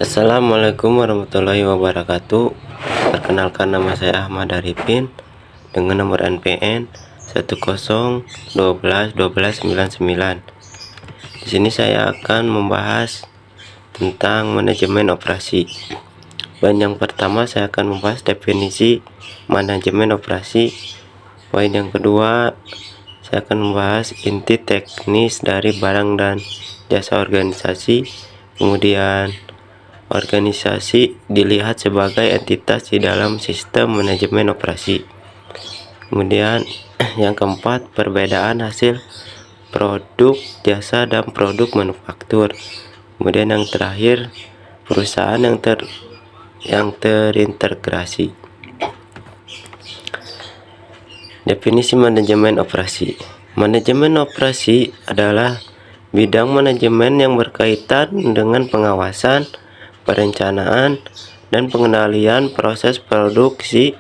Assalamualaikum warahmatullahi wabarakatuh. Perkenalkan, nama saya Ahmad Arifin dengan nomor NPN 10121299. Di sini saya akan membahas tentang manajemen operasi. Poin yang pertama, saya akan membahas definisi manajemen operasi. Poin yang kedua, saya akan membahas inti teknis dari barang dan jasa organisasi. Kemudian, organisasi dilihat sebagai entitas di dalam sistem manajemen operasi. Kemudian yang keempat, perbedaan hasil produk, jasa, dan produk manufaktur. Kemudian yang terakhir, perusahaan yang terintegrasi. Definisi manajemen operasi. Manajemen operasi adalah bidang manajemen yang berkaitan dengan pengawasan, perencanaan, dan pengendalian proses produksi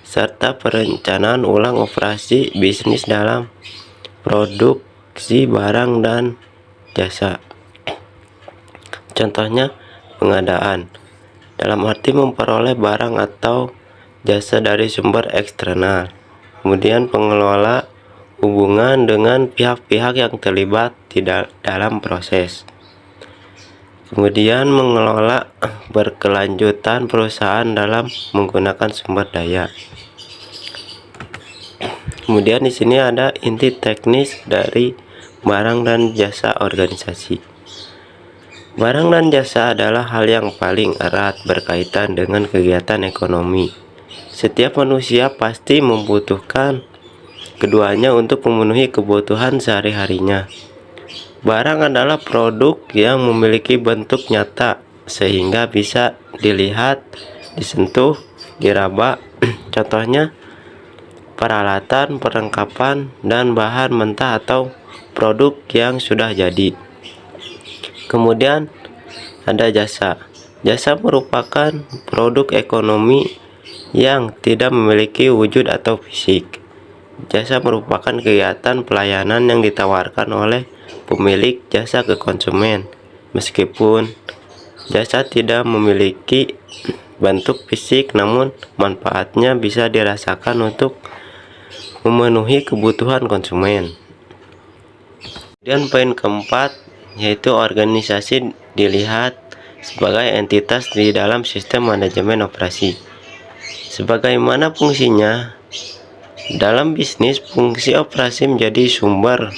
serta perencanaan ulang operasi bisnis dalam produksi barang dan jasa. Contohnya, pengadaan dalam arti memperoleh barang atau jasa dari sumber eksternal. Kemudian pengelola hubungan dengan pihak-pihak yang terlibat dalam proses. Kemudian mengelola berkelanjutan perusahaan dalam menggunakan sumber daya. Kemudian di sini ada inti teknis dari barang dan jasa organisasi. Barang dan jasa adalah hal yang paling erat berkaitan dengan kegiatan ekonomi. Setiap manusia pasti membutuhkan keduanya untuk memenuhi kebutuhan sehari-harinya. Barang adalah produk yang memiliki bentuk nyata sehingga bisa dilihat, disentuh, diraba. Contohnya, peralatan, perlengkapan, dan bahan mentah atau produk yang sudah jadi. Kemudian ada jasa. Jasa merupakan produk ekonomi yang tidak memiliki wujud atau fisik. Jasa merupakan kegiatan pelayanan yang ditawarkan oleh pemilik jasa ke konsumen. Meskipun jasa tidak memiliki bentuk fisik, namun manfaatnya bisa dirasakan untuk memenuhi kebutuhan konsumen. Dan poin keempat, yaitu organisasi dilihat sebagai entitas di dalam sistem manajemen operasi. Sebagaimana fungsinya dalam bisnis, fungsi operasi menjadi sumber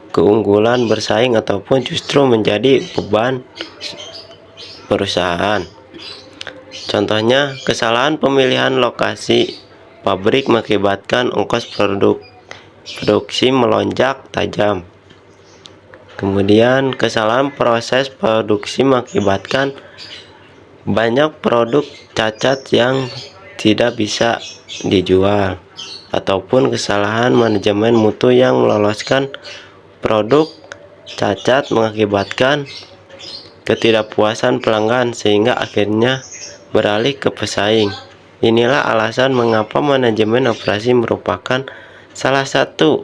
keunggulan bersaing ataupun justru menjadi beban perusahaan. Contohnya, kesalahan pemilihan lokasi pabrik mengakibatkan ongkos produksi melonjak tajam. Kemudian, kesalahan proses produksi mengakibatkan banyak produk cacat yang tidak bisa dijual, ataupun kesalahan manajemen mutu yang meloloskan produk cacat mengakibatkan ketidakpuasan pelanggan sehingga akhirnya beralih ke pesaing. Inilah alasan mengapa manajemen operasi merupakan salah satu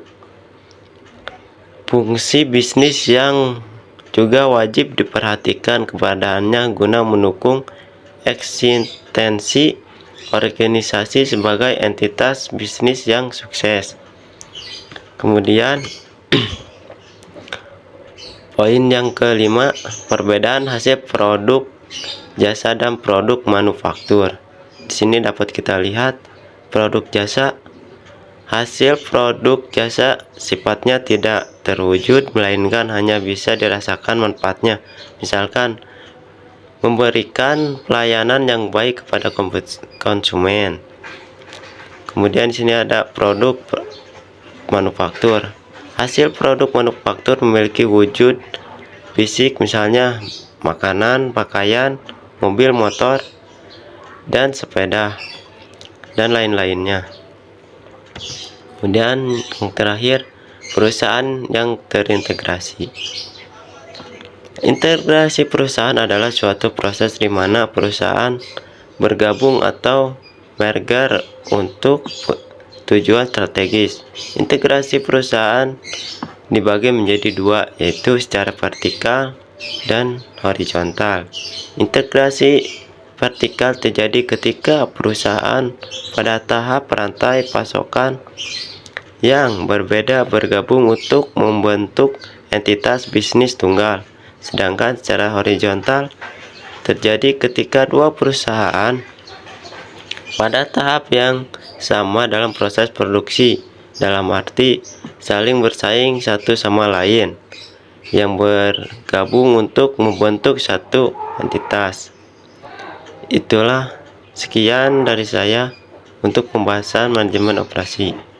fungsi bisnis yang juga wajib diperhatikan keberadaannya guna mendukung eksistensi organisasi sebagai entitas bisnis yang sukses. Kemudian poin yang kelima, perbedaan hasil produk, jasa, dan produk manufaktur. Di sini dapat kita lihat produk jasa. Hasil produk jasa sifatnya tidak terwujud, melainkan hanya bisa dirasakan manfaatnya. Misalkan, memberikan pelayanan yang baik kepada konsumen. Kemudian di sini ada produk manufaktur. Hasil produk manufaktur memiliki wujud fisik, misalnya makanan, pakaian, mobil, motor, dan sepeda, dan lain-lainnya. Kemudian yang terakhir, perusahaan yang terintegrasi. Integrasi perusahaan adalah suatu proses di mana perusahaan bergabung atau merger untuk tujuan strategis. Integrasi perusahaan dibagi menjadi dua, yaitu secara vertikal dan horizontal. Integrasi vertikal terjadi ketika perusahaan pada tahap rantai pasokan yang berbeda bergabung untuk membentuk entitas bisnis tunggal. Sedangkan secara horizontal terjadi ketika dua perusahaan pada tahap yang sama dalam proses produksi, dalam arti saling bersaing satu sama lain, yang bergabung untuk membentuk satu entitas. Itulah sekian dari saya untuk pembahasan manajemen operasi.